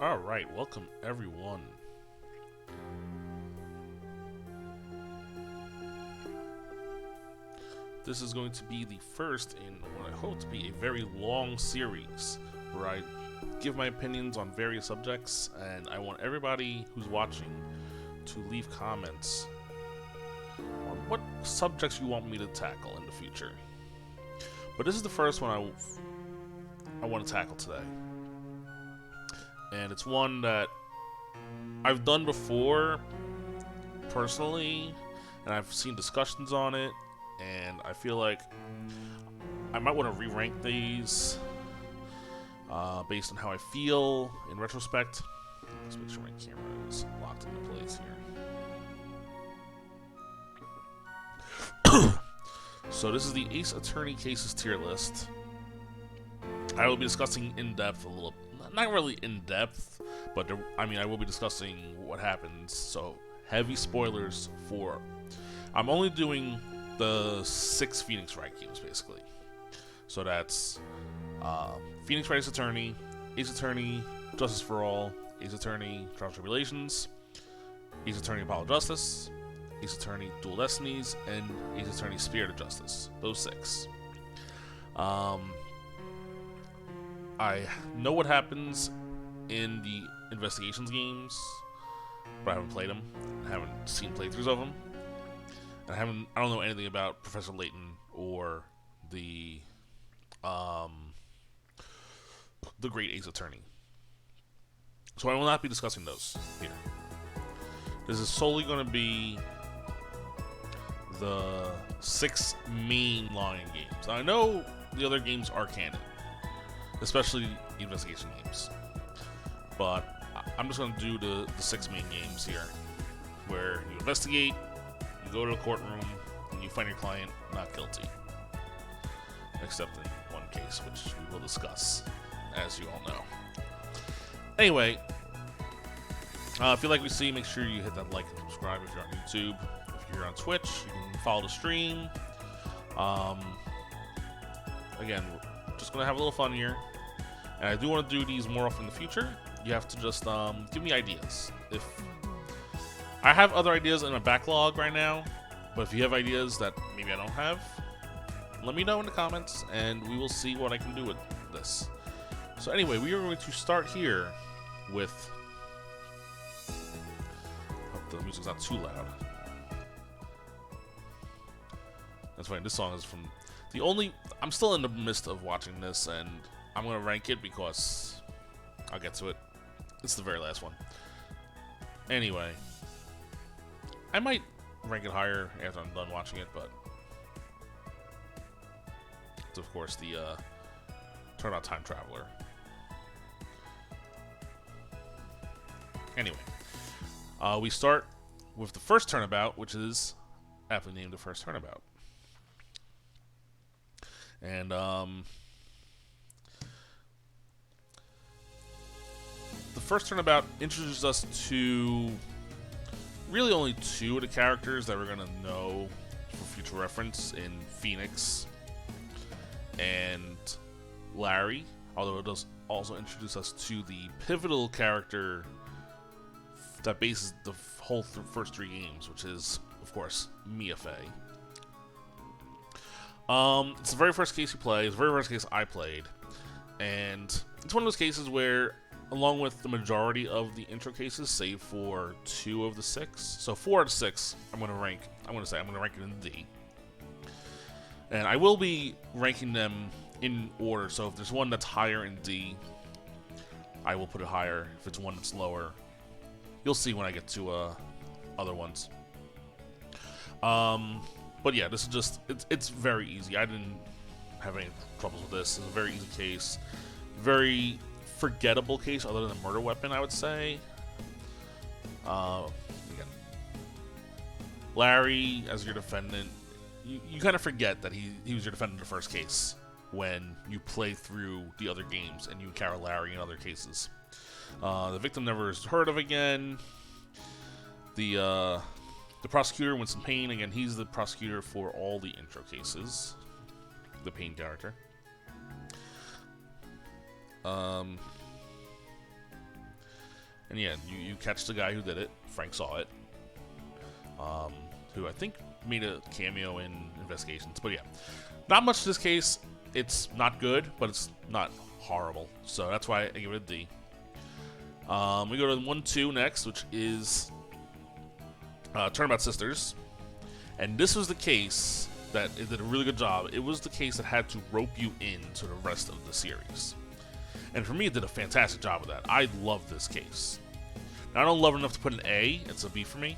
Alright, welcome everyone. This is going to be the first in what I hope to be a very long series where I give my opinions on various subjects, and I want everybody who's watching to leave comments on what subjects you want me to tackle in the future. But this is the first one I want to tackle today. And it's one that I've done before, personally, and I've seen discussions on it, and I feel like I might want to re-rank these based on how I feel in retrospect. Let's make sure my camera is locked into place here. So this is the Ace Attorney cases tier list. I will be discussing in depth a little, not really in depth, but I will be discussing what happens. So heavy spoilers for. I'm only doing the 6 Phoenix Wright games basically. So that's Phoenix Wright Ace Attorney, Ace Attorney Justice for All, Ace Attorney Tribulations, Ace Attorney Apollo Justice, Ace Attorney Dual Destinies, and Ace Attorney Spirit of Justice. Those 6. I know what happens in the Investigations games, but I haven't played them. I haven't seen playthroughs of them. I don't know anything about Professor Layton or the Great Ace Attorney. So I will not be discussing those here. This is solely going to be the 6 main line games. Now, I know the other games are canon, especially the investigation games, but I'm just going to do the 6 main games here, where you investigate, you go to a courtroom, and you find your client not guilty, except in one case, which we will discuss, as you all know. Anyway, if you like what you see, make sure you hit that like and subscribe if you're on YouTube. If you're on Twitch, you can follow the stream. Again, we're just going to have a little fun here. And I do want to do these more often in the future. You have to just give me ideas. If I have other ideas in a backlog right now, but if you have ideas that maybe I don't have, let me know in the comments, and we will see what I can do with this. So anyway, we are going to start here with... Hope the music's not too loud. That's fine. This song is from the only... I'm still in the midst of watching this, and I'm going to rank it because I'll get to it. It's the very last one. Anyway, I might rank it higher after I'm done watching it, but it's of course the Turnout Time Traveler. Anyway, we start with the first turnabout, which is aptly named the first turnabout. And the first turnabout introduces us to really only 2 of the characters that we're going to know for future reference in Phoenix and Larry, although it does also introduce us to the pivotal character that bases the whole first 3 games, which is, of course, Mia Fey. It's the very first case you play. It's the very first case I played, and it's one of those cases where, along with the majority of the intro cases, save for 2 of the 6, so 4 out of 6, I'm going to rank it in D. And I will be ranking them in order, so if there's one that's higher in D, I will put it higher. If it's one that's lower, you'll see when I get to other ones. But yeah, this is just, it's very easy. I didn't have any troubles with this. It's a very easy case. Very forgettable case, other than the murder weapon, I would say. Again, Larry, as your defendant, you kind of forget that he was your defendant in the first case when you play through the other games and you encounter Larry in other cases. The victim never is heard of again. The prosecutor, Winston Payne, again, he's the prosecutor for all the intro cases. The Payne character. And yeah, you catch the guy who did it. Frank saw it. Who I think made a cameo in Investigations. But yeah, not much to this case. It's not good, but it's not horrible. So that's why I give it a D. We go to 1-2 next, which is Turnabout Sisters. And this was the case that it did a really good job. It was the case that had to rope you into the rest of the series. And for me, it did a fantastic job of that. I love this case. Now, I don't love it enough to put an A. It's a B for me.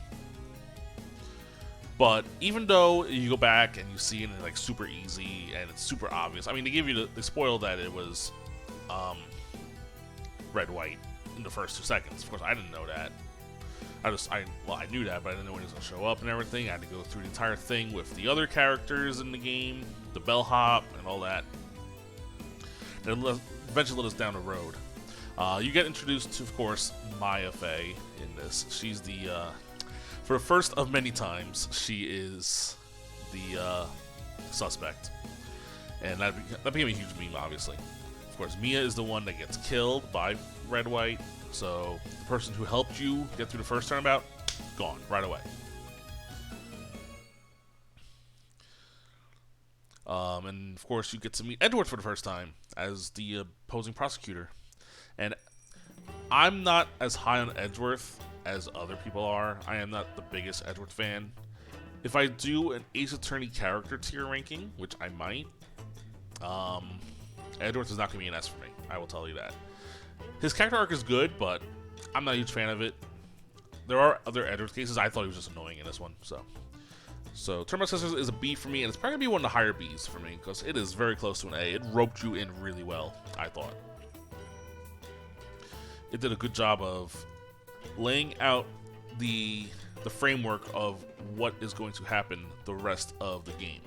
But even though you go back and you see it, and it's like super easy and it's super obvious. I mean, they give you they spoil that it was red white in the first 2 seconds. Of course, I didn't know that. I knew that, but I didn't know when he was gonna show up and everything. I had to go through the entire thing with the other characters in the game, the bellhop and all that. And it eventually led us down the road. You get introduced to, of course, Maya Fey in this. She's the for the first of many times, she is the suspect. And that became a huge meme, obviously. Of course, Mia is the one that gets killed by Red White. So, the person who helped you get through the first turnabout, gone right away. And, of course, you get to meet Edward for the first time as the opposing prosecutor. And I'm not as high on Edgeworth as other people are. I am not the biggest Edgeworth fan. If I do an Ace Attorney character tier ranking, which I might, Edgeworth is not going to be an S for me. I will tell you that. His character arc is good, but I'm not a huge fan of it. There are other Edgeworth cases. I thought he was just annoying in this one. So Turnabout Sisters is a B for me, and it's probably going to be one of the higher Bs for me, because it is very close to an A. It roped you in really well, I thought. It did a good job of laying out the framework of what is going to happen the rest of the game.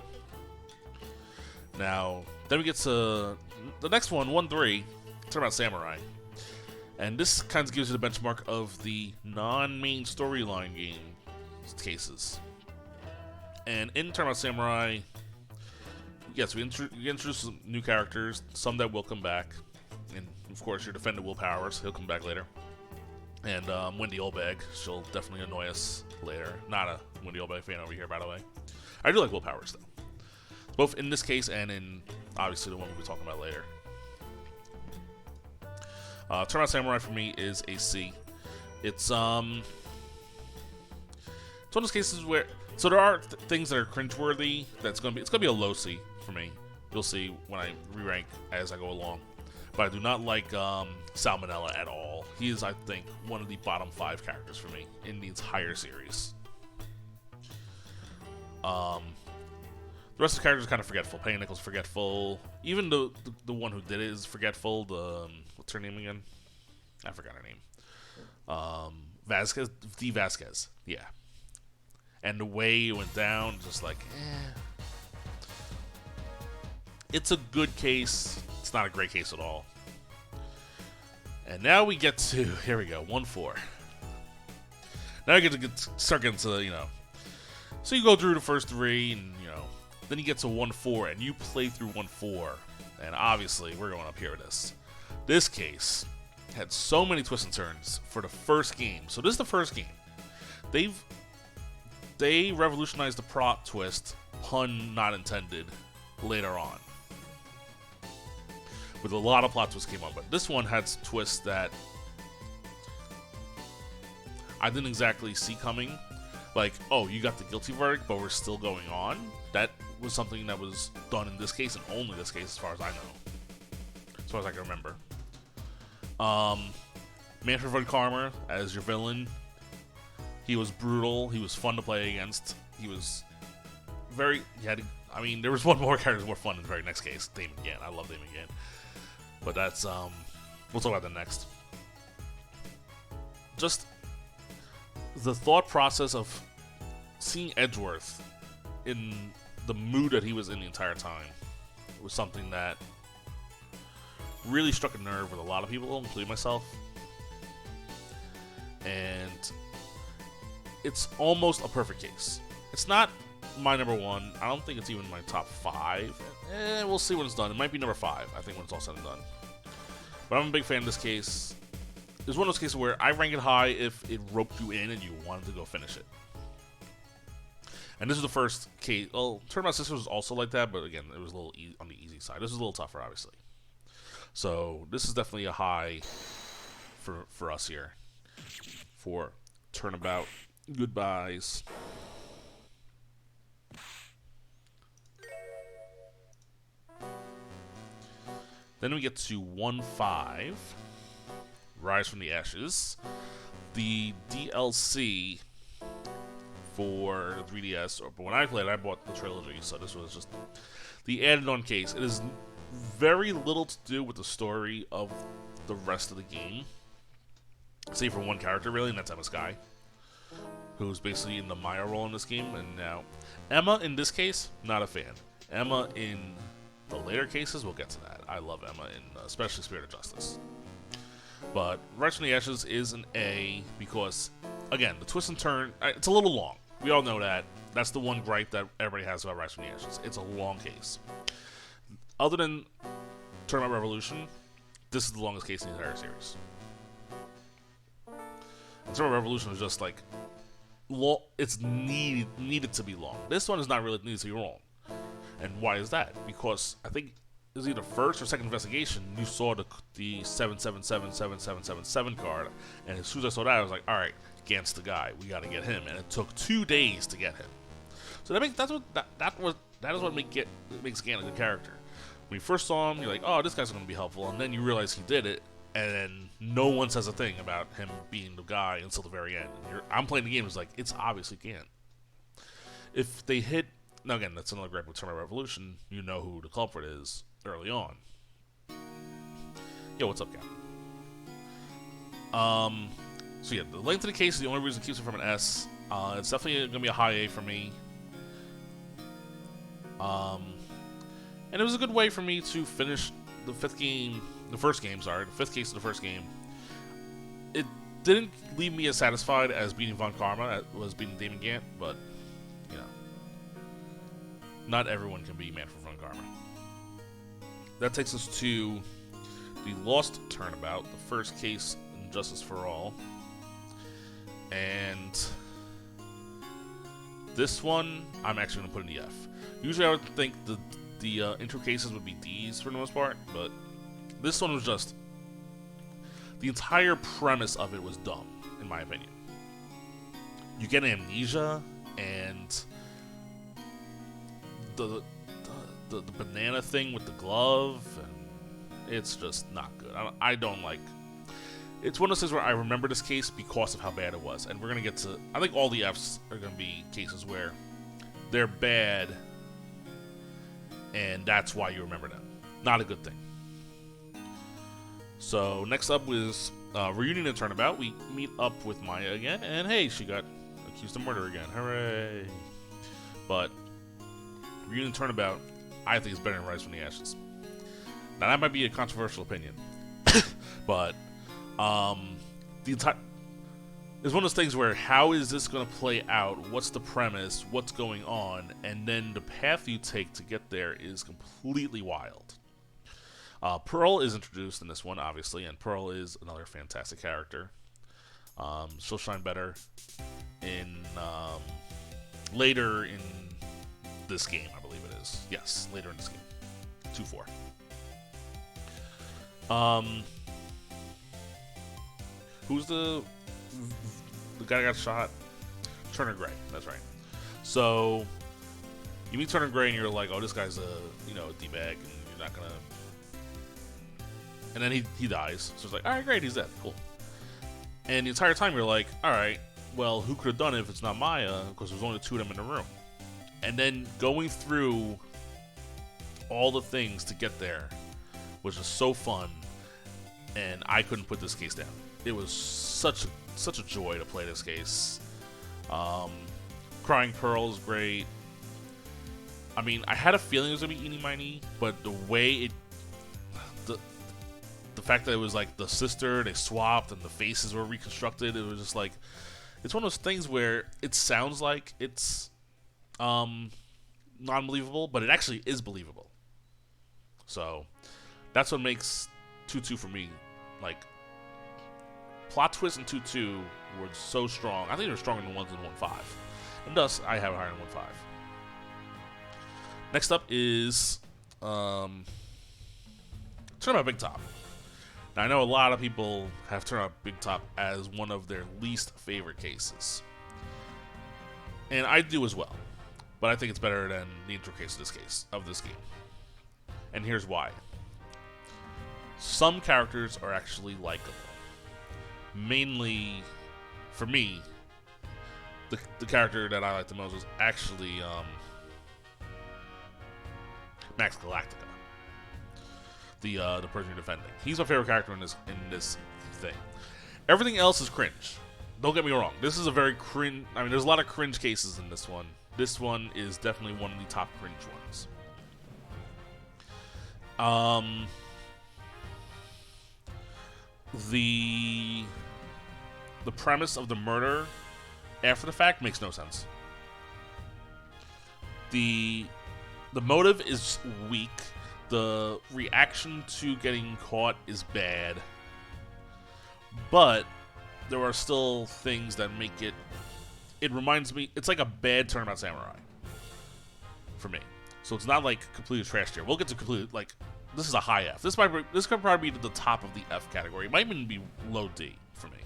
Now, then we get to the next one, 1-3, Turnabout Samurai. And this kind of gives you the benchmark of the non-main storyline game cases. And in Turnabout Samurai, yes, we introduce some new characters, some that will come back. And, of course, your defendant Will Powers, he'll come back later. And Wendy Olbag, she'll definitely annoy us later. Not a Wendy Olbag fan over here, by the way. I do like Will Powers, though. Both in this case and in, obviously, the one we'll be talking about later. Turnabout Samurai for me is a C. It's one of those cases where there are things that are cringeworthy. It's gonna be a low C for me. You'll see when I re-rank as I go along. But I do not like Salmonella at all. He is, I think, one of the bottom 5 characters for me in the entire series. The rest of the characters are kind of forgetful. Penny Nichols forgetful. Even the one who did it is forgetful. What's her name again? I forgot her name. Vasquez. D. Vasquez. Yeah. And the way it went down, just like, It's a good case. It's not a great case at all. And now we get to, here we go, 1-4. Now I get to start getting to, So you go through the first 3, and, then you get to 1-4, and you play through 1-4. And obviously, we're going up here with this. This case had so many twists and turns for the first game. So this is the first game. They revolutionized the plot twist, pun not intended, later on. With a lot of plot twists came up, but this one had twists that I didn't exactly see coming. Like, oh, you got the guilty verdict, but we're still going on. That was something that was done in this case, and only this case, as far as I know. As far as I can remember. Manfred von Karma as your villain. He was brutal. He was fun to play against. He was very... there was one more character that was more fun in the very next case. Damon Gann. I love Damon Gann. But that's... we'll talk about that next. Just the thought process of seeing Edgeworth in the mood that he was in the entire time was something that really struck a nerve with a lot of people, including myself. And it's almost a perfect case. It's not my number 1. I don't think it's even my top 5. We'll see when it's done. It might be number 5, I think, when it's all said and done. But I'm a big fan of this case. it's one of those cases where I rank it high if it roped you in and you wanted to go finish it. And this is the first case. Well, Turnabout Sisters was also like that, but again, it was a little on the easy side. This is a little tougher, obviously. So this is definitely a high for us here. For Turnabout Goodbyes. Then we get to 1.5, Rise from the Ashes, the DLC for 3DS. But when I played, I bought the trilogy, so this was just the added-on case. It is very little to do with the story of the rest of the game, save for one character, really, and that's Emma Skye, who's basically in the Maya role in this game. And now, Emma, in this case, not a fan. Emma in the later cases, we'll get to that. I love Emma, in especially Spirit of Justice. But Rise from the Ashes is an A because, again, the twist and turn, it's a little long. We all know that. That's the one gripe that everybody has about Rise from the Ashes. It's a long case. Other than Tournament Revolution, this is the longest case in the entire series. And Tournament Revolution is just like, it's needed to be long. This one is not really needed to be long. And why is that? Because I think it was either first or second investigation, you saw the 7777777 card, and as soon as I saw that, I was like, all right, Gant's the guy. We got to get him, and it took 2 days to get him. So that is what makes Gant a good character. When you first saw him, you're like, oh, this guy's going to be helpful, and then you realize he did it, and then no one says a thing about him being the guy until the very end. I'm playing the game, it's like, it's obviously Gant. If they hit, now again, that's another gripe with Tournament Revolution, you know who the culprit is early on. Yo, what's up, Gant? So yeah, the length of the case is the only reason it keeps it from an S. It's definitely going to be a high A for me. And it was a good way for me to finish the fifth case of the first game. It didn't leave me as satisfied as beating Von Karma, as was beating Damon Gant, but, you know, not everyone can be Manfred Von Karma. That takes us to the Lost Turnabout, the first case in Justice for All. And this one, I'm actually going to put in the F. Usually I would think the intro cases would be D's for the most part, but this one was just, the entire premise of it was dumb, in my opinion. You get amnesia, and the banana thing with the glove, and it's just not good. I don't like. It's one of those things where I remember this case because of how bad it was, and we're gonna get to. I think all the Fs are gonna be cases where they're bad, and that's why you remember them. Not a good thing. So next up was Reunion and Turnabout. We meet up with Maya again, and hey, she got accused of murder again. Hooray! But Reunion and Turnabout, I think, is better than Rise from the Ashes. Now that might be a controversial opinion, but the entire it's one of those things where how is this going to play out? What's the premise? What's going on? And then the path you take to get there is completely wild. Pearl is introduced in this one, obviously, and Pearl is another fantastic character. She'll shine better in later in this game, I believe it is. Yes, later in this game. 2-4. Who's the guy that got shot? Turner Gray, that's right. So you meet Turner Gray and you're like, oh, this guy's a D-bag, and you're not gonna. And then he dies. So it's like, all right, great, he's dead, cool. And the entire time you're like, all right, well, who could have done it if it's not Maya? Because there's only 2 of them in the room. And then going through all the things to get there was just so fun, and I couldn't put this case down. It was such a joy to play this case. Crying Pearl is great. I mean, I had a feeling it was gonna be Eenie Meenie, but the way the fact that it was like the sister, they swapped and the faces were reconstructed, it was just like, it's one of those things where it sounds like it's non-believable, but it actually is believable. So that's what makes 2-2 for me, like, plot twists in 2.2 were so strong. I think they were stronger than the ones in 1.5. And thus, I have it higher than 1.5. Next up is Turnabout Big Top. Now, I know a lot of people have Turnabout Big Top as one of their least favorite cases. And I do as well. But I think it's better than the intro case of this game. And here's why. Some characters are actually likable. Mainly, for me, the character that I like the most was actually Max Galactica, the person you're defending. He's my favorite character in this thing. Everything else is cringe. Don't get me wrong. This is a very cringe. I mean, there's a lot of cringe cases in this one. This one is definitely one of the top cringe ones. The premise of the murder after the fact makes no sense. The motive is weak. The reaction to getting caught is bad. But there are still things that make it... It reminds me... It's like a bad Turnabout Samurai. For me. So it's not like completely trash tier. We'll get to completely... Like, this is a high F. This could probably be to the top of the F category. It might even be low D for me.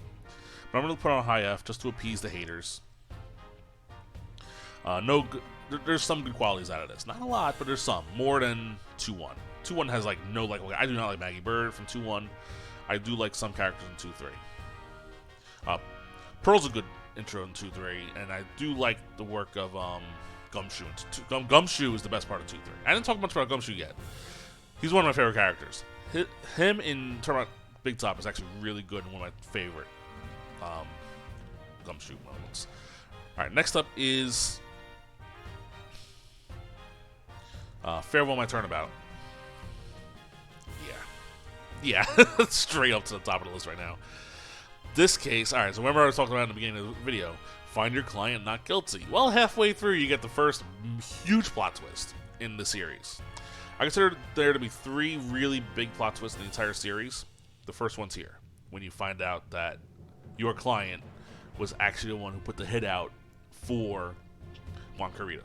But I'm going to put on a high F just to appease the haters. There's some good qualities out of this. Not a lot, but there's some. More than 2.1. 2.1 has like no like. I do not like Maggie Bird from 2.1. I do like some characters in 2.3. Pearl's a good intro in 2.3, and I do like the work of Gumshoe. Gumshoe is the best part of 2.3. I didn't talk much about Gumshoe yet. He's one of my favorite characters. Him in Turnabout Big Top is actually really good and one of my favorite Gumshoe moments. All right, next up is Farewell My Turnabout. Yeah, straight up to the top of the list right now. This case, all right, so remember I was talking about in the beginning of the video, find your client not guilty. Well, halfway through, you get the first huge plot twist in the series. I consider there to be 3 really big plot twists in the entire series. The first one's here, when you find out that your client was actually the one who put the hit out for Juan Carita.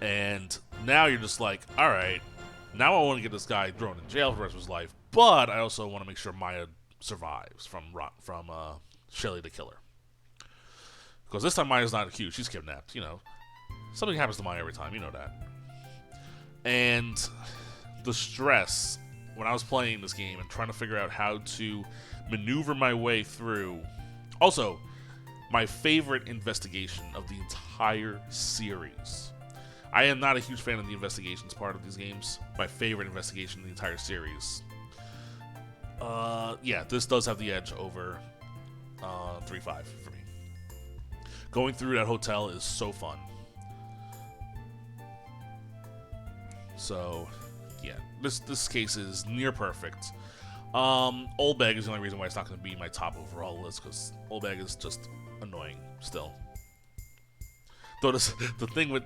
And now you're just like, all right, now I want to get this guy thrown in jail for the rest of his life, but I also want to make sure Maya survives from Shelly the Killer. Because this time Maya's not accused, she's kidnapped, you know. Something happens to Maya every time, you know that. And the stress when I was playing this game and trying to figure out how to maneuver my way through. Also, my favorite investigation of the entire series. I am not a huge fan of the investigations part of these games. My favorite investigation in the entire series. Yeah, this does have the edge over 3.5 for me. Going through that hotel is so fun. So, yeah, this case is near perfect. Oldbag is the only reason why it's not going to be my top overall list, because Oldbag is just annoying still. Though the thing with...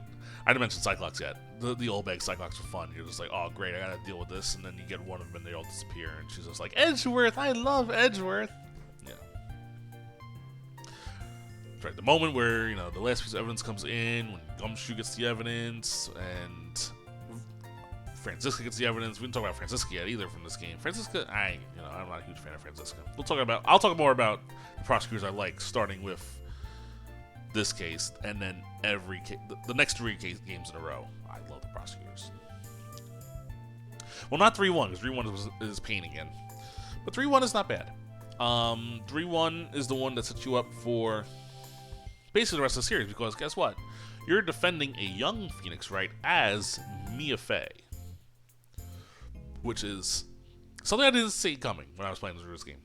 I didn't mention Cyclops yet. The Oldbag Cyclops are fun. You're just like, oh, great, I gotta deal with this. And then you get one of them and they all disappear. And she's just like, Edgeworth, I love Edgeworth. Yeah. That's right. The moment where, you know, the last piece of evidence comes in, when Gumshoe gets the evidence, and Franziska gets the evidence. We didn't talk about Franziska yet either from this game. Franziska, I'm not a huge fan of Franziska. I'll talk more about the prosecutors I like, starting with this case, and then the next 3 games in a row. I love the prosecutors. Well, not 3-1, because 3-1 is pain again. But 3-1 is not bad. 3-1 is the one that sets you up for basically the rest of the series, because guess what? You're defending a young Phoenix Wright as Mia Fey. Which is something I didn't see coming when I was playing this game.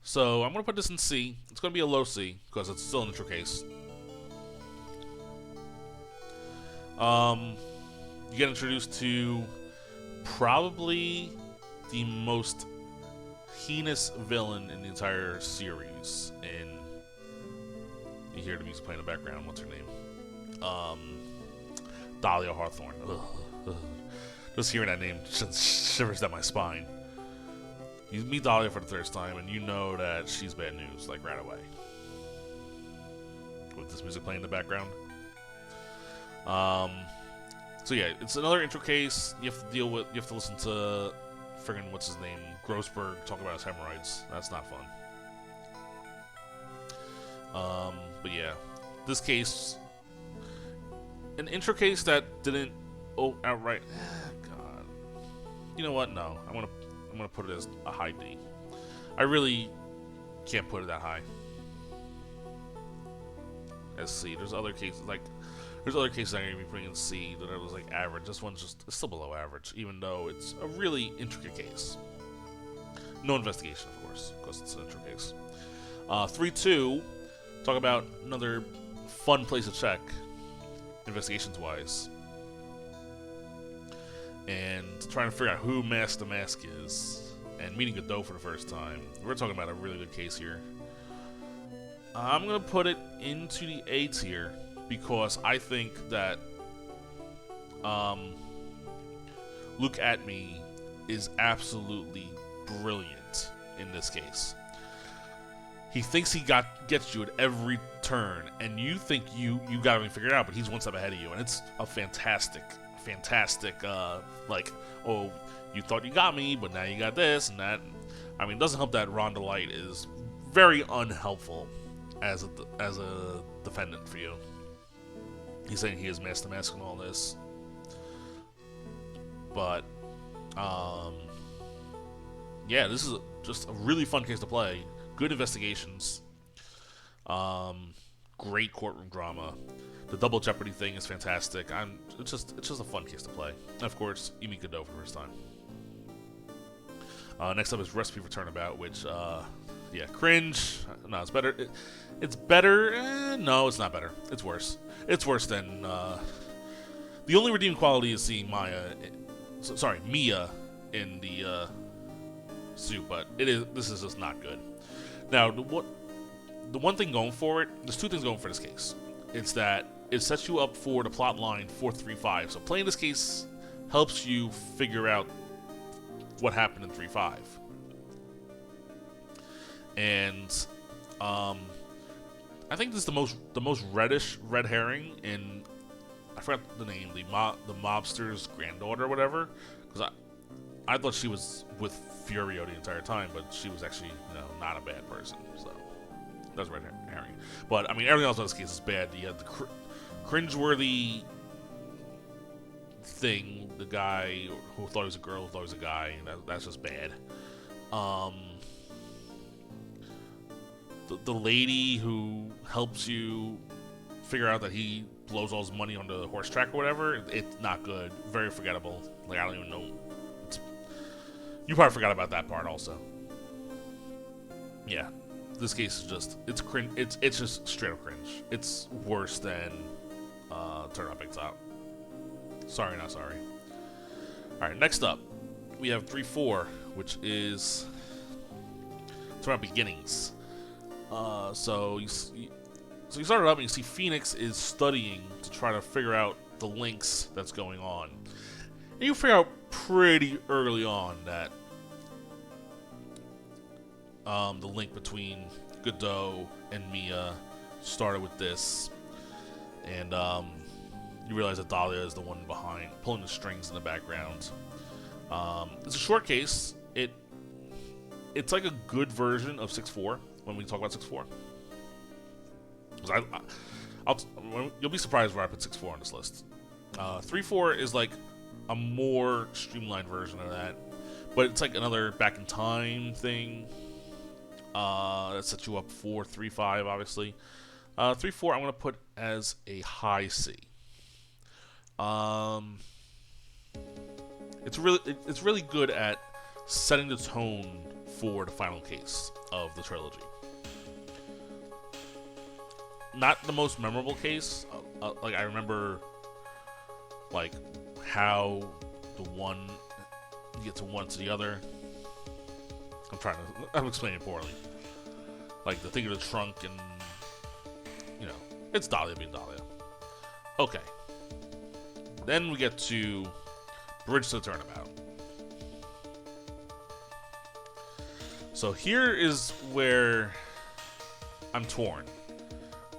So I'm going to put this in C. It's going to be a low C, because it's still an intro case. You get introduced to probably the most heinous villain in the entire series. And you hear the music playing in the background. What's her name? Dahlia Hawthorne. Ugh. Just hearing that name shivers down my spine. You meet Dahlia for the first time, and you know that she's bad news, like, right away. With this music playing in the background. So yeah, it's another intro case. You have to listen to friggin' what's his name, Grossberg, talk about his hemorrhoids. That's not fun. But yeah, this case, an intro case that didn't outright. God, you know what? No, I'm gonna put it as a high D. I really can't put it that high. As C. There's other cases I'm gonna be putting in C that I was like average. This one's just still below average, even though it's a really intricate case. No investigation, of course, because it's an intro case. 3-2. Talk about another fun place to check, investigations-wise, and trying to figure out who Mask the Mask is, and meeting Godot for the first time. We're talking about a really good case here. I'm gonna put it into the A tier because I think that Look At Me is absolutely brilliant in this case. He thinks he gets you at every turn, and you think you got everything figured out, but he's one step ahead of you, and it's a fantastic, like, oh, you thought you got me, but now you got this and that. I mean, it doesn't help that Ron DeLite is very unhelpful as a defendant for you. He's saying he is Mask the Mask and all this, but yeah, this is just a really fun case to play. Good investigations, great courtroom drama. The double jeopardy thing is fantastic. It's just a fun case to play. And of course, you meet Godot for the first time. Next up is Recipe for Turnabout, which yeah, cringe. No, it's better. It's better. No, it's not better. It's worse. It's worse than. The only redeeming quality is seeing Mia in the suit, but this is just not good. Now, the one thing going for it, there's two things going for this case. It's that it sets you up for the plot line 4-3-5. So playing this case helps you figure out what happened in 3-5. And I think this is the most red herring in, I forgot the name, the mobster's granddaughter or whatever, because I thought she was with Furio the entire time, but she was actually, not a bad person. So that's red herring. But I mean, everything else in this case is bad. You have the cringeworthy thing, the guy who thought he was a girl who thought he was a guy, and that's just bad. The lady who helps you figure out that he blows all his money on the horse track or whatever, it's not good. Very forgettable. Like, I don't even know. You probably forgot about that part also. Yeah. This case is just, it's cringe. It's just straight up cringe. It's worse than Turn Up Big Top. Sorry, not sorry. Alright, next up, we have 3-4, which is Turn Up Beginnings. So you start it up and you see Phoenix is studying to try to figure out the links that's going on. And you figure out pretty early on that the link between Godot and Mia started with this, and you realize that Dahlia is the one behind, pulling the strings in the background. It's a short case. It's like a good version of 6-4 when we talk about 6-4. You'll be surprised where I put 6-4 on this list. 3-4 is like a more streamlined version of that, but it's like another back in time thing that sets you up for 3-5, obviously. 3-4 I'm gonna put as a high C. It's really good at setting the tone for the final case of the trilogy. Not the most memorable case. Like, I remember, like, how the one gets one to the other. I'm explaining it poorly. Like, the thing in the trunk, and it's Dahlia being Dahlia. Okay. Then we get to Bridge to the Turnabout. So here is where I'm torn.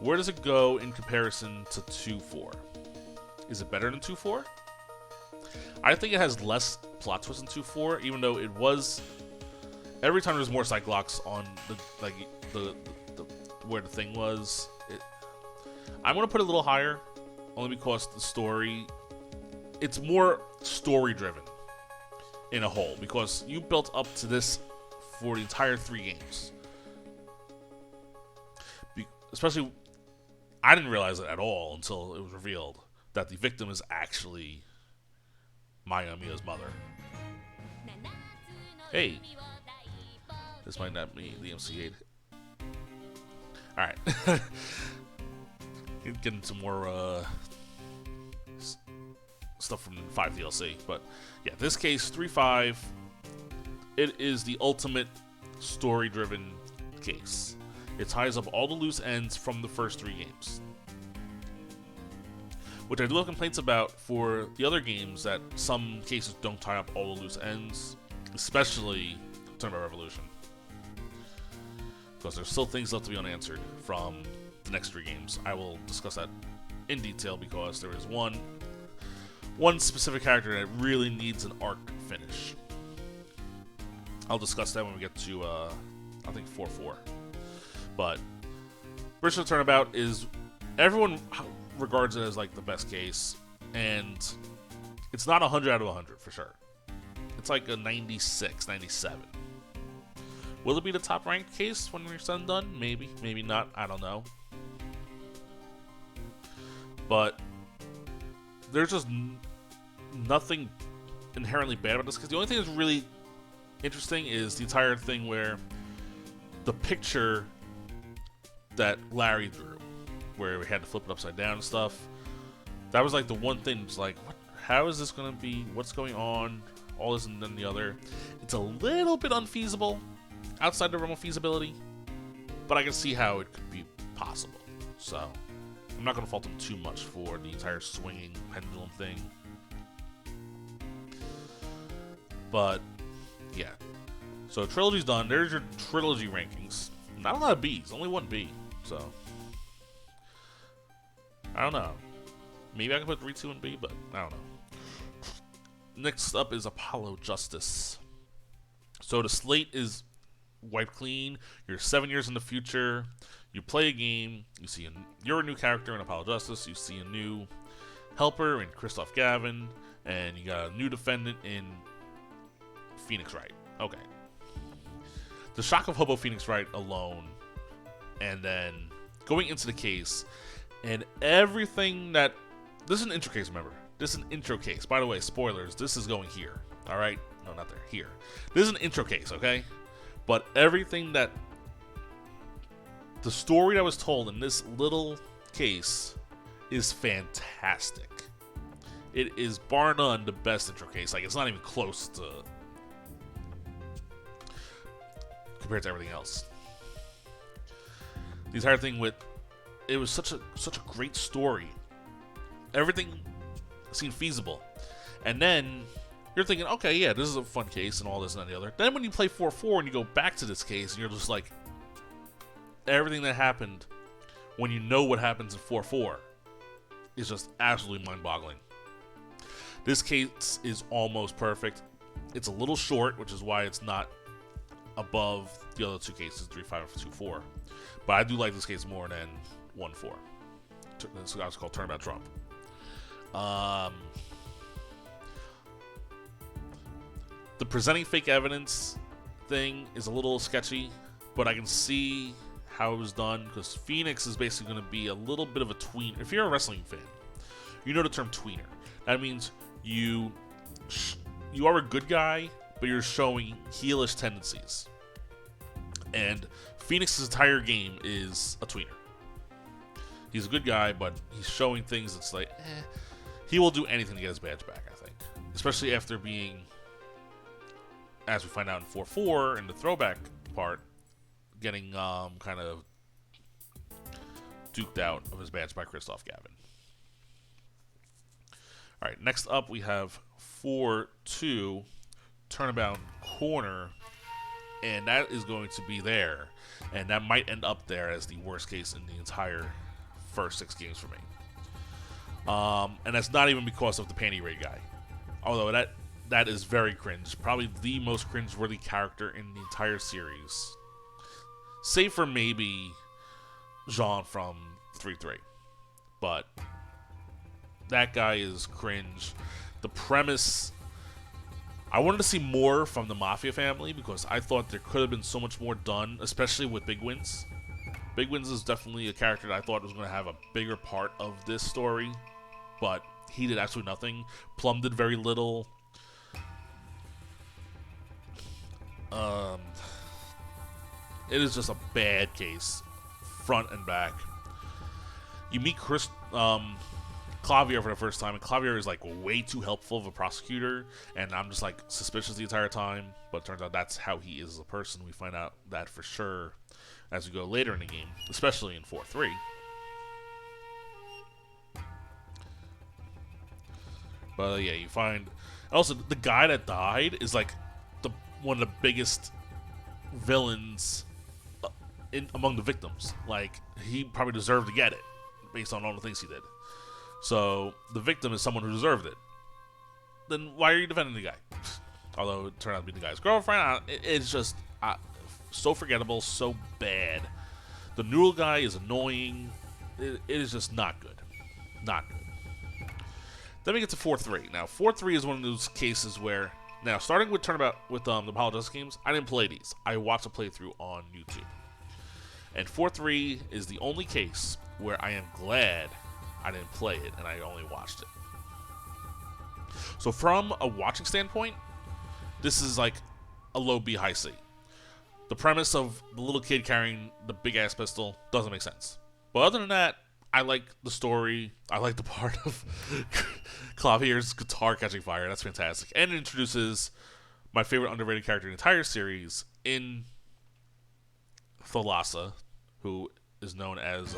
Where does it go in comparison to 2-4? Is it better than 2-4? I think it has less plot twists than 2-4, even though it was every time there's more Cyclops on the where the thing was. I'm gonna put it a little higher, only because the story, it's more story driven in a whole, because you built up to this for the entire 3 games. Especially, I didn't realize it at all until it was revealed that the victim is actually Maya Mia's mother. Hey, this might not be the MC8. Alright. Getting some more stuff from 5 DLC. But yeah, this case, 3-5, it is the ultimate story-driven case. It ties up all the loose ends from the first 3 games. Which I do have complaints about for the other games, that some cases don't tie up all the loose ends, especially Tournament Revolution. Because there's still things left to be unanswered from the next 3 games. I will discuss that in detail, because there is one specific character that really needs an arc finish. I'll discuss that when we get to, I think, 4-4. But Bridge to the Turnabout is, everyone regards it as like the best case, and it's not 100 out of 100 for sure. It's like a 96, 97. Will it be the top ranked case when we're said and done? Maybe, maybe not. I don't know. But there's just nothing inherently bad about this, because the only thing that's really interesting is the entire thing where the picture that Larry drew, where we had to flip it upside down and stuff. That was like the one thing. It's like, what? How is this going to be? What's going on? All this and then the other. It's a little bit unfeasible, outside the realm of feasibility, but I can see how it could be possible. So I'm not going to fault them too much for the entire swinging pendulum thing. But yeah, so trilogy's done. There's your trilogy rankings. Not a lot of B's, only 1 B. So I don't know. Maybe I can put 3, 2, and B, but I don't know. Next up is Apollo Justice. So the slate is wiped clean. You're 7 years in the future. You play a game. You see you're a new character in Apollo Justice. You see a new helper in Christoph Gavin, and you got a new defendant in Phoenix Wright. Okay. The shock of Hobo Phoenix Wright alone, and then going into the case, and everything that... This is an intro case, remember. This is an intro case. By the way, spoilers, this is going here. Alright? No, not there. Here. This is an intro case, okay? But everything that... The story that was told in this little case is fantastic. It is, bar none, the best intro case. Like, it's not even close to... compared to everything else. The entire thing with... It was such a great story. Everything seemed feasible. And then you're thinking, okay, yeah, this is a fun case and all this and the other. Then when you play 4-4 and you go back to this case, and you're just like, everything that happened when you know what happens in 4-4 is just absolutely mind-boggling. This case is almost perfect. It's a little short, which is why it's not above the other 2 cases, 3-5 and 2-4. But I do like this case more than 1-4. This guy's called Turnabout Trump. The presenting fake evidence thing is a little sketchy, but I can see how it was done, because Phoenix is basically going to be a little bit of a tween. If you're a wrestling fan, you know the term tweener. That means you are a good guy, but you're showing heelish tendencies. And Phoenix's entire game is a tweener. He's a good guy, but he's showing things that's like, he will do anything to get his badge back, I think. Especially after being, as we find out in 4-4, in the throwback part, getting kind of duked out of his badge by Christoph Gavin. Alright, next up we have 4-2, Turnabout Corner. and that is going to be there, and that might end up there as the worst case in the entire first 6 games for me. And that's not even because of the panty raid guy, although that is very cringe. Probably the most cringe-worthy character in the entire series, save for maybe Jean from 3-3. But that guy is cringe. The premise, I wanted to see more from the Mafia family because I thought there could have been so much more done, especially with Big Wins. Big Wins is definitely a character that I thought was going to have a bigger part of this story, but he did absolutely nothing. Plum did very little. It is just a bad case, front and back. You meet Clavier for the first time, and Clavier is like way too helpful of a prosecutor, and I'm just like suspicious the entire time, but it turns out that's how he is as a person. We find out that for sure as we go later in the game, especially in 4-3. But yeah, you find also the guy that died is like one of the biggest villains among the victims. Like, he probably deserved to get it based on all the things he did. So the victim is someone who deserved it. Then why are you defending the guy? Although it turned out to be the guy's girlfriend. It's just so forgettable, so bad. The noodle guy is annoying. It is just not good. Not good. Then we get to 4-3. Now, 4-3 is one of those cases where, now, starting with Turnabout with the Apollo Justice games, I didn't play these. I watched a playthrough on YouTube. And 4-3 is the only case where I am glad I didn't play it and I only watched it. So from a watching standpoint, this is like a low B, high C. The premise of the little kid carrying the big-ass pistol doesn't make sense. But other than that, I like the story. I like the part of Clavier's guitar catching fire. That's fantastic. And it introduces my favorite underrated character in the entire series in Thalassa, who is known as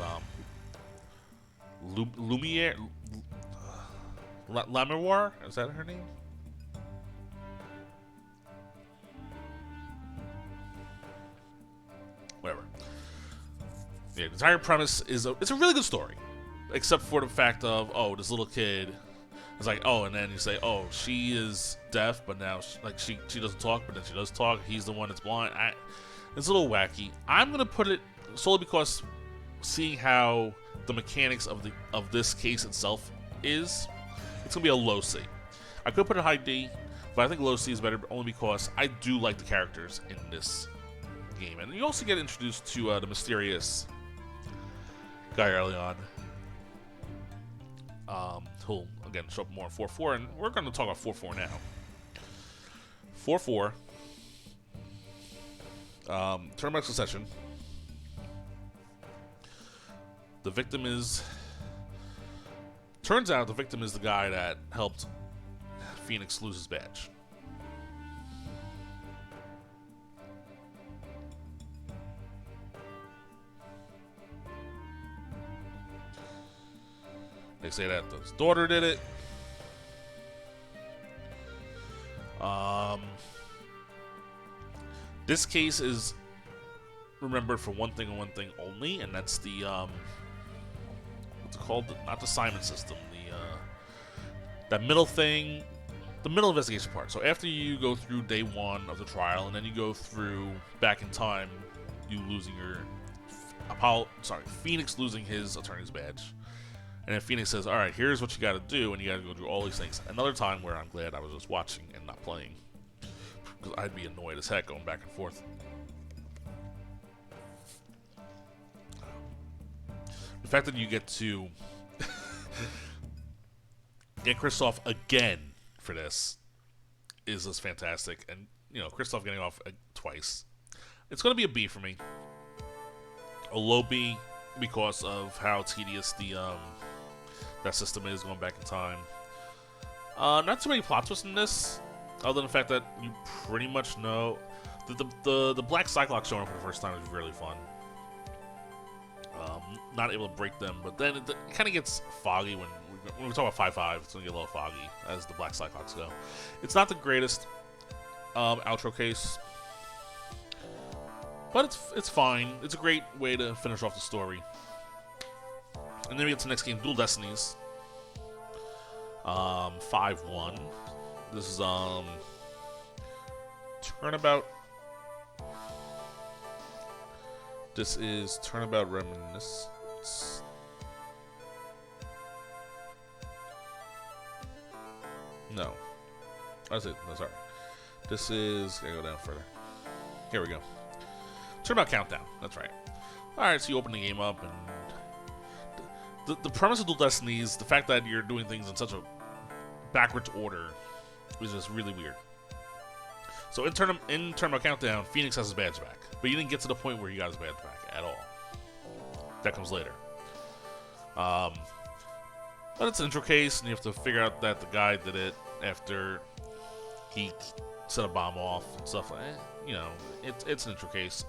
Lumiere. Lamoire? Is that her name? Whatever. Yeah, the entire premise is it's a really good story, except for the fact of, oh, this little kid is like, oh, and then you say, oh, she is deaf, but now she doesn't talk, but then she does talk. He's the one that's blind. It's a little wacky. I'm gonna put it solely because seeing how the mechanics of this case itself is, it's gonna be a low C. I could put it high D, but I think low C is better only because I do like the characters in this game, and you also get introduced to the mysterious guy early on. Who'll again show up more in 4-4, and we're going to talk about 4-4 now. 4-4. Turn-back succession. The victim is. Turns out the victim is the guy that helped Phoenix lose his badge. They say that his daughter did it. This case is remembered for one thing and one thing only, and that's the what's it called? Not the Simon system. That middle thing, the middle investigation part. So after you go through day 1 of the trial, and then you go through back in time, you losing your Phoenix losing his attorney's badge. And then Phoenix says, alright, here's what you gotta do, and you gotta go through all these things. Another time where I'm glad I was just watching and not playing, because I'd be annoyed as heck going back and forth. The fact that you get to get Kristoff again for this is just fantastic. And, you know, Kristoff getting off twice. It's gonna be a B for me. A low B because of how tedious that system is going back in time. Not too many plot twists in this, other than the fact that you pretty much know the Black Cyclops showing up for the first time is really fun. Not able to break them, but then it kind of gets foggy when we talk about 5-5. It's gonna get a little foggy as the Black Cyclops go. It's not the greatest outro case. But it's fine. It's a great way to finish off the story. And then we get to the next game, Dual Destinies. 5-1. This is Turnabout. This is Turnabout Reminiscence. No. That's it. No, sorry. This is... Gotta go down further. Here we go. Turnabout Countdown. That's right. Alright, so you open the game up, and... The premise of Dual Destinies, the fact that you're doing things in such a backwards order, is just really weird. So in Turnabout Countdown, Phoenix has his badge back. But you didn't get to the point where he got his badge back at all. That comes later. But it's an intro case, and you have to figure out that the guy did it after he set a bomb off and stuff like that. You know, it's an intro case.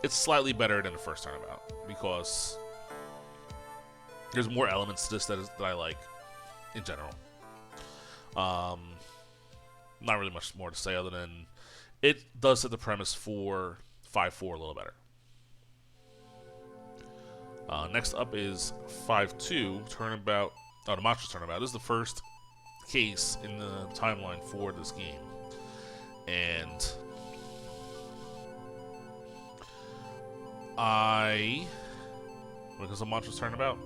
It's slightly better than the first Turnabout because there's more elements to this that I like in general. Not really much more to say other than it does set the premise for 5-4 a little better. Next up is 5-2 Turnabout. Oh, the Monsters Turnabout. This is the first case in the timeline for this game, and because the Monsters Turnabout,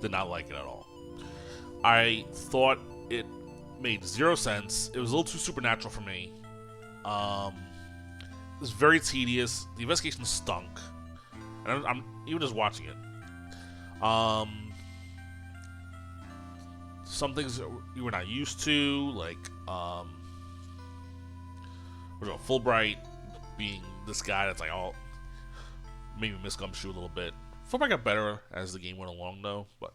did not like it at all. I thought it made zero sense. It was a little too supernatural for me. It was very tedious. The investigation stunk. And I'm even just watching it. Some things you were not used to, like Fulbright being this guy that's like all maybe miss Gumshoe a little bit. Fulbright got better as the game went along, though, but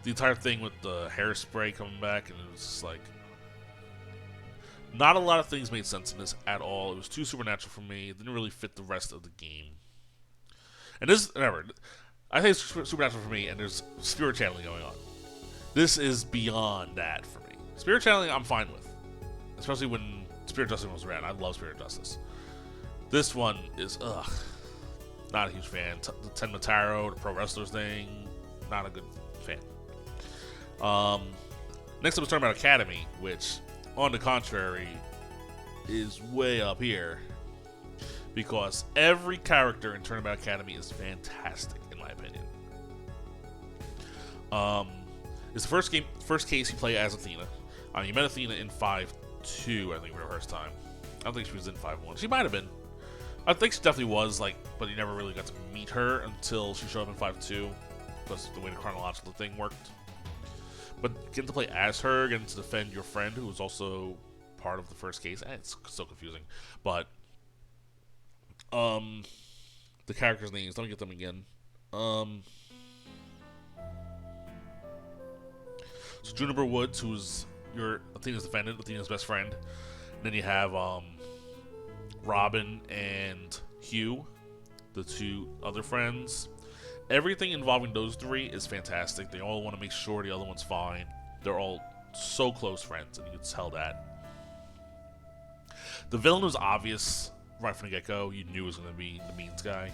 the entire thing with the hairspray coming back, and it was just like not a lot of things made sense in this at all. It was too supernatural for me. It didn't really fit the rest of the game. And this, remember, I think it's supernatural for me, and there's spirit channeling going on. This is beyond that for me. Spirit channeling, I'm fine with, especially when Spirit Justice was around. I love Spirit Justice. This one is, not a huge fan. The Ten Mataro, the pro wrestlers thing, not a good fan. Next up is Turnabout Academy, which, on the contrary, is way up here because every character in Turnabout Academy is fantastic, in my opinion. It's the first case you play as Athena. You met Athena in 5-2, I think, for the first time. I don't think she was in 5-1. She might have been. I think she definitely was, but you never really got to meet her until she showed up in 5-2, because the way the chronological thing worked. But getting to play as her, getting to defend your friend, who was also part of the first case, it's so confusing. But the characters' names, let me get them again. So Juniper Woods, who's your Athena's defendant, Athena's best friend. And then you have Robin and Hugh, the two other friends. Everything involving those three is fantastic. They all want to make sure the other one's fine. They're all so close friends, and you can tell that. The villain was obvious right from the get-go. You knew it was going to be the means guy.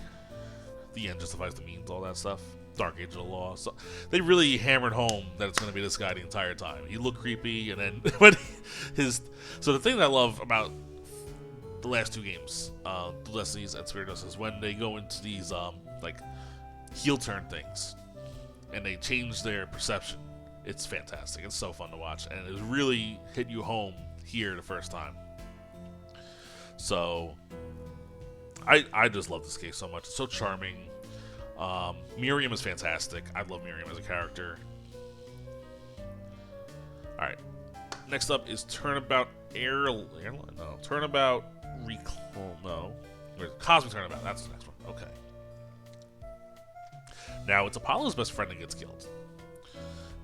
The end justifies the means, all that stuff. Dark Age of the Law. So they really hammered home that it's going to be this guy the entire time. He looked creepy, and then when so the thing that I love about the last two games, Destinies and Spirit Justice, is when they go into these heel turn things, and they change their perception. It's fantastic. It's so fun to watch, and it really hit you home here the first time. So I just love this case so much. It's so charming. Miriam is fantastic. I love Miriam as a character. Alright. Next up is Turnabout Airline. No. Turnabout Recall. No. Cosmic Turnabout. That's the next one. Okay. Now, it's Apollo's best friend that gets killed.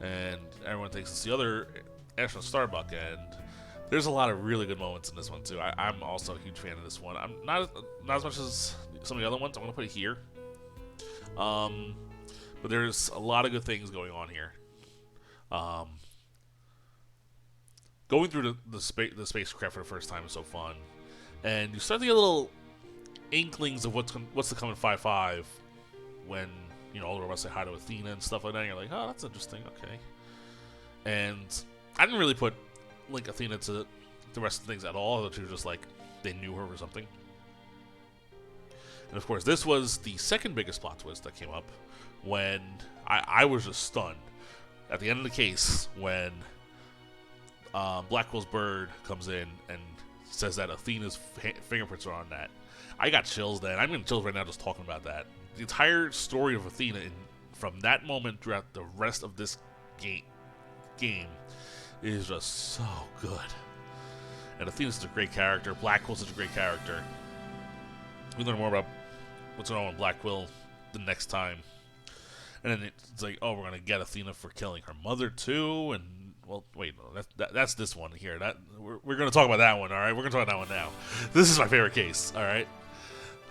And everyone thinks it's the other astronaut Starbuck, and there's a lot of really good moments in this one, too. I'm also a huge fan of this one. I'm not as much as some of the other ones. I'm going to put it here. But there's a lot of good things going on here. going through the spacecraft for the first time is so fun, and you start to get little inklings of what's to come in 5.5 when all the robots say hi to Athena and stuff like that. And you're like, oh, that's interesting. Okay, and I didn't really link Athena to the rest of the things at all. That she was just like they knew her or something. And of course, this was the second biggest plot twist that came up when I was just stunned at the end of the case when Blackwell's bird comes in and says that Athena's fingerprints are on that. I got chills then. I'm getting chills right now just talking about that. The entire story of Athena from that moment throughout the rest of this game is just so good. And Athena's such a great character. Blackwell's such a great character. We learn more about what's going on with Blackwell the next time. And then it's like, oh, we're going to get Athena for killing her mother too. And, well, wait, no, that's this one here. We're going to talk about that one, all right? We're going to talk about that one now. This is my favorite case, all right?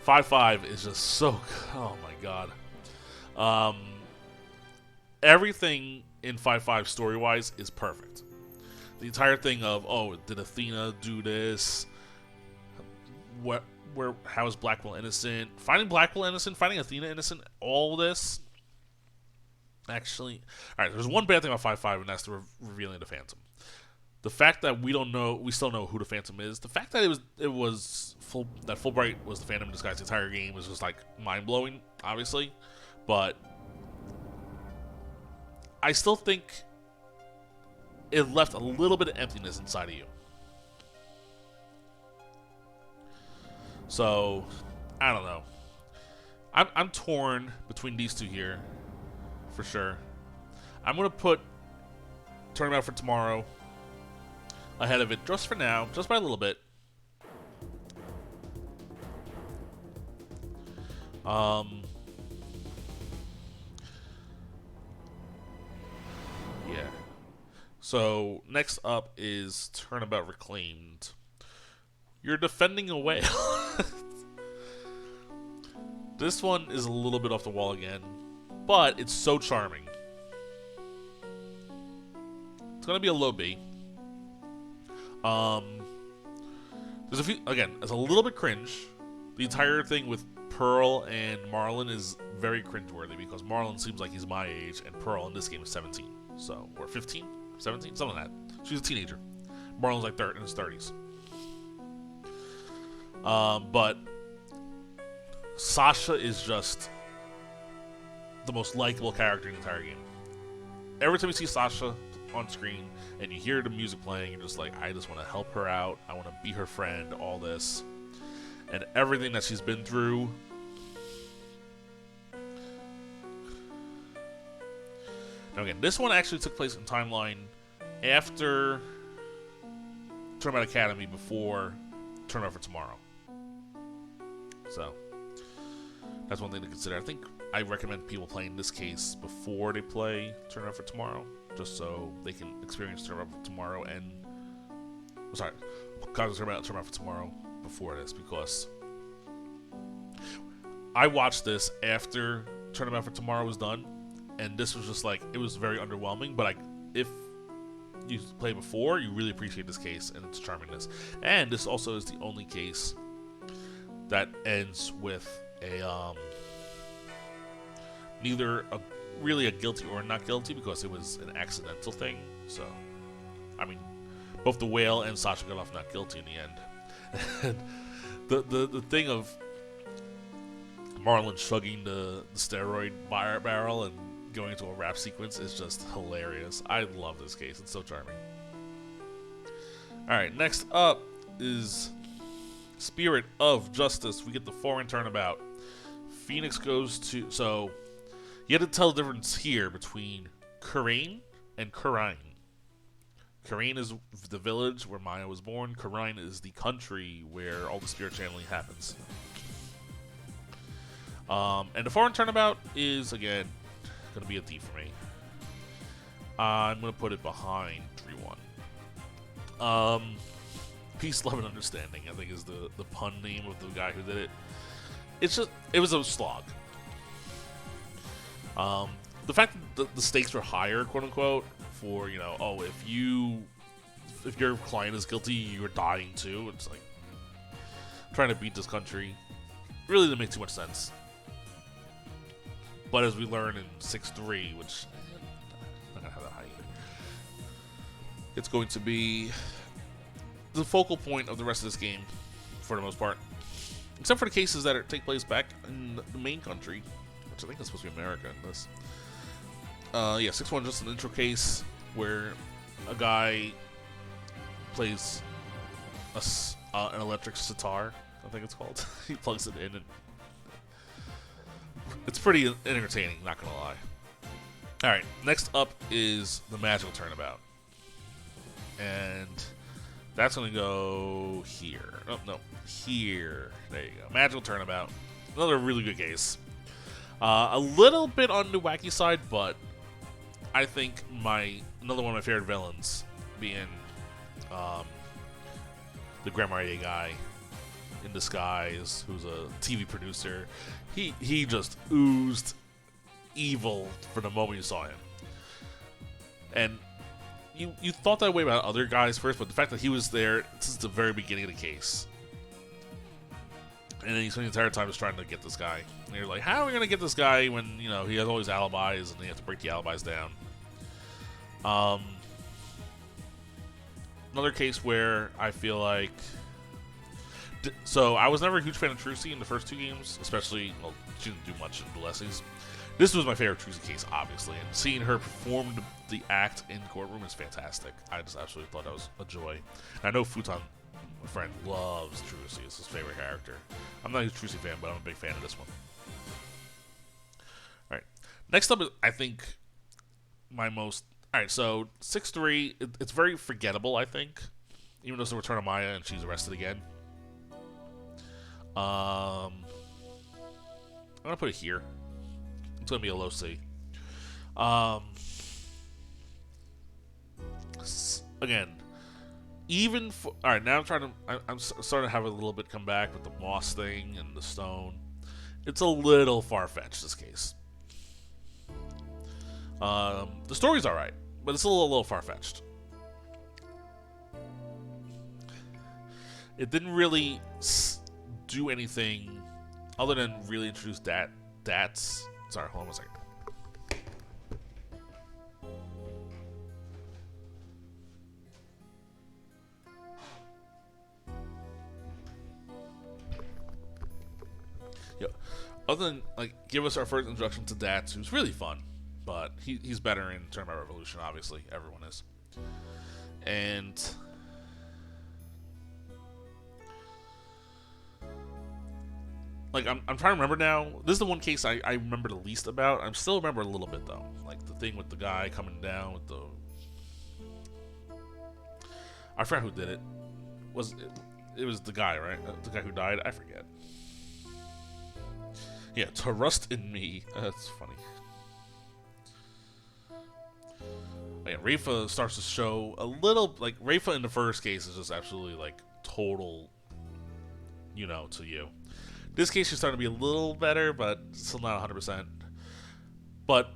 5.5 is just so good. Oh, my God. Everything in 5.5 story-wise is perfect. The entire thing of, oh, did Athena do this? How is Blackwell innocent? Finding Blackwell innocent, finding Athena innocent, all this. Actually, all right. There's one bad thing about 5.5, and that's the revealing the Phantom. The fact that we still know who the Phantom is. The fact that that Fulbright was the Phantom in disguise the entire game was just like mind blowing, obviously. But I still think it left a little bit of emptiness inside of you. So, I don't know. I'm torn between these two here, for sure. I'm going to put Turnabout for Tomorrow ahead of it, just for now, just by a little bit. Yeah. So, next up is Turnabout Reclaimed. You're defending a whale. This one is a little bit off the wall again, but it's so charming. It's gonna be a low B. There's a few, again, it's a little bit cringe. The entire thing with Pearl and Marlon is very cringeworthy because Marlon seems like he's my age, and Pearl in this game is 17, or 15, 17, something like that. She's a teenager. Marlon's like in his 30s. But Sasha is just the most likable character in the entire game. Every time you see Sasha on screen and you hear the music playing, you're just like, I just want to help her out. I want to be her friend, all this. And everything that she's been through. Now again, this one actually took place in timeline after Turnabout Academy, before Turnabout for Tomorrow. So, that's one thing to consider. I think I recommend people playing this case before they play Turnabout for Tomorrow, just so they can experience Turnabout for Tomorrow and... Turnabout for Tomorrow before this, because I watched this after Turnabout for Tomorrow was done, and this was just like, it was very underwhelming, but if you play before, you really appreciate this case and its charmingness. And this also is the only case that ends with neither really a guilty or not guilty, because it was an accidental thing. So, I mean, both the whale and Sasha got off not guilty in the end. the thing of Marlon chugging the steroid barrel and going into a rap sequence is just hilarious. I love this case. It's so charming. Alright, next up is Spirit of Justice. We get the foreign turnabout. Phoenix goes to... So, you have to tell the difference here between Karain and Karain. Karain is the village where Maya was born. Karain is the country where all the spirit channeling happens. And the foreign turnabout is, again, going to be a D for me. I'm going to put it behind 3-1. Peace, Love, and Understanding, I think, is the pun name of the guy who did it. It was a slog. The fact that the stakes were higher, quote unquote, for, if you if your client is guilty, you're dying too. It's like trying to beat this country really didn't make too much sense. But as we learn in 6-3, which I'm not gonna have that high either, it's going to be the focal point of the rest of this game for the most part, except for the cases that take place back in the main country, which I think is supposed to be America in this. Yeah, 6-1 just an intro case where a guy plays an electric sitar, I think it's called. He plugs it in, and it's pretty entertaining, not gonna lie. Alright, next up is the Magical Turnabout. And that's gonna go here. Oh, no, here. There you go. Magical Turnabout. Another really good case. A little bit on the wacky side, but I think another one of my favorite villains being the Grand Marnier guy in disguise, who's a TV producer. He just oozed evil from the moment you saw him. And you thought that way about other guys first, but the fact that he was there since the very beginning of the case. And then he spent the entire time just trying to get this guy. And you're like, how are we going to get this guy when, he has all these alibis and you have to break the alibis down? Another case where I feel like... So, I was never a huge fan of Trucy in the first two games, especially, well, she didn't do much in the Destinies. This was my favorite Trucy case, obviously, and seeing her perform the act in the courtroom is fantastic. I just absolutely thought that was a joy. And I know Futon, my friend, loves Trucy. It's his favorite character. I'm not a Trucy fan, but I'm a big fan of this one. Alright. Next up is, I think, my most... Alright, so 6-3, it's very forgettable, I think. Even though it's the return of Maya and she's arrested again. I'm going to put it here. It's going to be a low C. Again, even for... Alright, now I'm starting to have a little bit come back with the moss thing and the stone. It's a little far-fetched, this case. The story's alright, but it's a little far-fetched. It didn't really do anything other than really introduce Dats. Sorry, hold on one second. Other than give us our first introduction to Dats, who's really fun, but he's better in Tournament Revolution. Obviously, everyone is. And I'm trying to remember now. This is the one case I remember the least about. I still remember a little bit though, like the thing with the guy coming down with the. I forgot who did it. It was the guy, right? The guy who died. I forget. Yeah, to rust in me. That's funny. Yeah, Rafa starts to show a little, Rafa in the first case is just absolutely, total, to you. This case is starting to be a little better, but still not 100%. But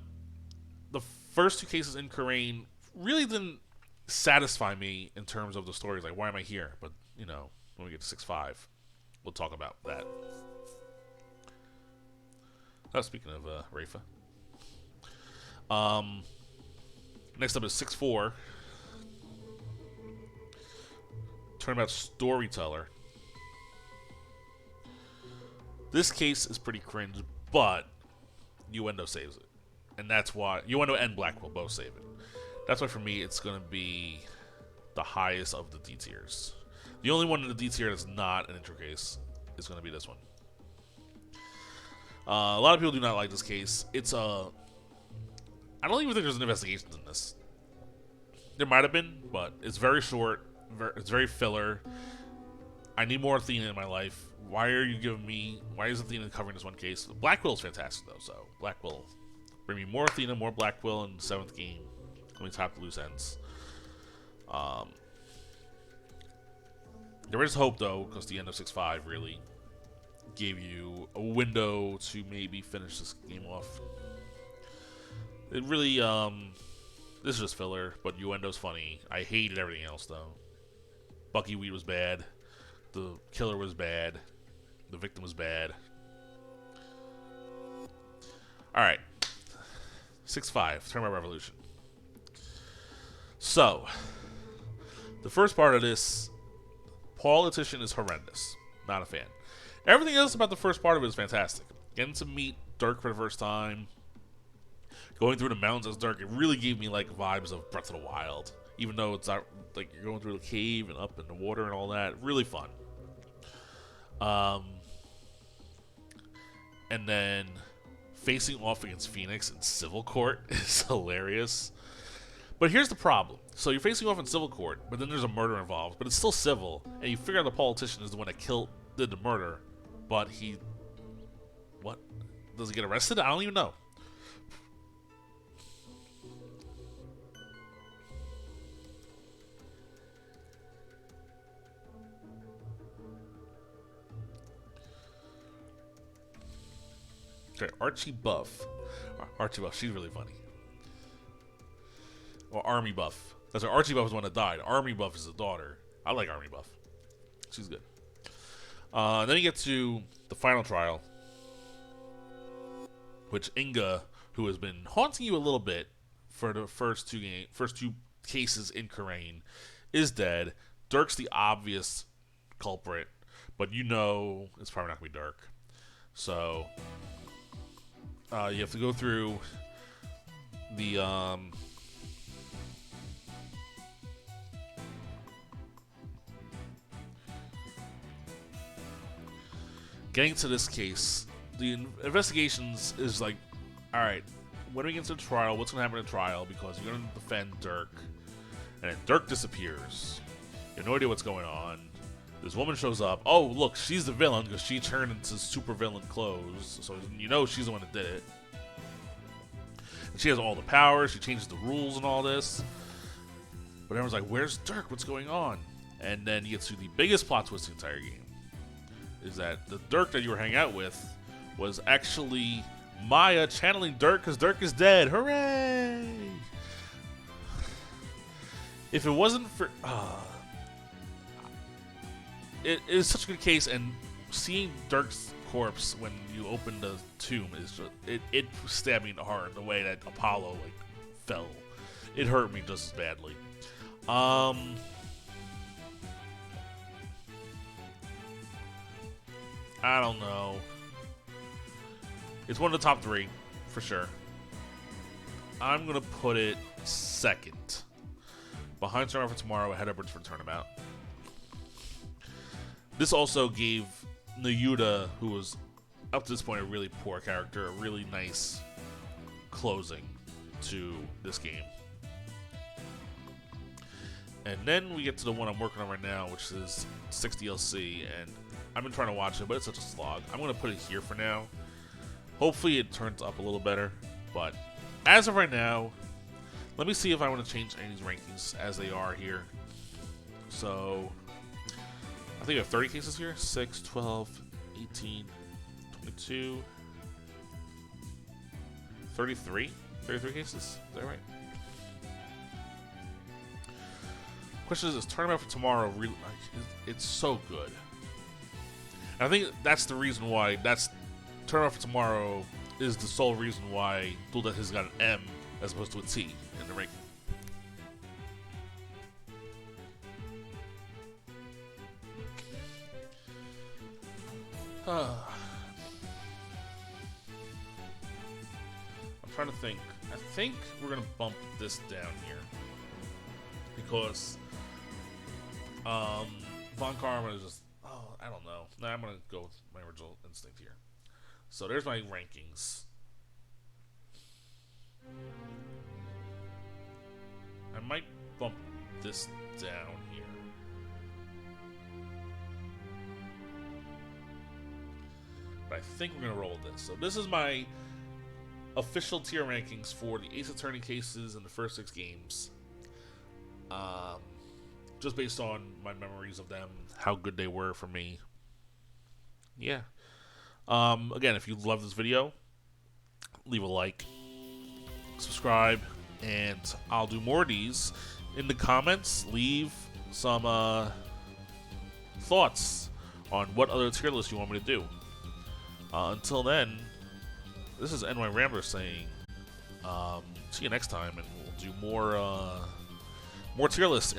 the first two cases in Karain really didn't satisfy me in terms of the stories. Why am I here? But, when we get to 6-5, we'll talk about that. Speaking of Rafa. Next up is 6-4. Turnabout Storyteller. This case is pretty cringe, but Uendo saves it. And that's why... Uendo and Blackwell both save it. That's why, for me, it's going to be the highest of the D tiers. The only one in the D tier that's not an intro case is going to be this one. A lot of people do not like this case. It's a... I don't even think there's an investigation in this. There might have been, but it's very short. It's very filler. I need more Athena in my life. Why are you giving me... Why is Athena covering this one case? Blackwell's fantastic, though, so... Blackwell. Bring me more Athena, more Blackwell in the 7th game. Let me top the loose ends. There is hope, though, because the end of 6-5 really gave you a window to maybe finish this game off. It really This is just filler, but Uendo's funny. I hated everything else though. Bucky Wheat was bad. The killer was bad. The victim was bad. Alright. 6-5. Tournament Revolution. So, the first part of this, politician is horrendous. Not a fan. Everything else about the first part of it is fantastic. Getting to meet Dirk for the first time. Going through the mountains as Dirk, it really gave me like vibes of Breath of the Wild. Even though it's not like you're going through the cave and up in the water and all that. Really fun. And then facing off against Phoenix in civil court is hilarious. But here's the problem. So you're facing off in civil court, but then there's a murder involved. But it's still civil, and you figure out the politician is the one that did the murder. But he... What? Does he get arrested? I don't even know. Okay, Archie Buff. Archie Buff, she's really funny. Or Army Buff. That's right, Archie Buff is the one that died. Army Buff is the daughter. I like Army Buff. She's good. Then you get to the final trial, which Inga, who has been haunting you a little bit for the first two cases in Karain, is dead. Dirk's the obvious culprit, but you know it's probably not going to be Dirk. So... you have to go through the getting to this case. The investigations is like, all right, when we get to the trial, what's gonna happen in the trial? Because you're gonna defend Dirk, and then Dirk disappears. You have no idea what's going on. This woman shows up. Oh, look, she's the villain because she turned into super villain clothes. So you know she's the one that did it. And she has all the powers. She changes the rules and all this. But everyone's like, where's Dirk? What's going on? And then you get to the biggest plot twist in the entire game. Is that the Dirk that you were hanging out with was actually Maya channeling Dirk because Dirk is dead. Hooray! If it wasn't for... It is such a good case, and seeing Dirk's corpse when you open the tomb is just, it stabbed me in the heart the way that Apollo like fell. It hurt me just as badly. I don't know. It's one of the top 3 for sure. I'm gonna put it second, behind Tomorrow for Tomorrow, ahead of Bridge for Turnabout. This also gave Nayuta, who was up to this point a really poor character, a really nice closing to this game. And then we get to the one I'm working on right now, which is 6 DLC, and I've been trying to watch it, but it's such a slog. I'm going to put it here for now. Hopefully it turns up a little better, but as of right now, let me see if I want to change any of these rankings as they are here. So... I think we have 30 cases here. 6, 12, 18, 22, 33? 33 cases? Is that right? Question is Tournament for Tomorrow really, it's so good. And I think that's the reason why Tournament for Tomorrow is the sole reason why Dual Death has got an M as opposed to a T in the ranking. I'm trying to think. I think we're gonna bump this down here because Von Karma is just I don't know. Nah, I'm gonna go with my original instinct here. So there's my rankings. I might bump this down here. But I think we're going to roll with this. So this is my official tier rankings for the Ace Attorney cases in the first 6 games. Just based on my memories of them, how good they were for me. Yeah. Again, if you love this video, leave a like, subscribe, and I'll do more of these. In the comments, leave some thoughts on what other tier lists you want me to do. Until then, this is NY Rambler saying, see you next time, and we'll do more tier lists.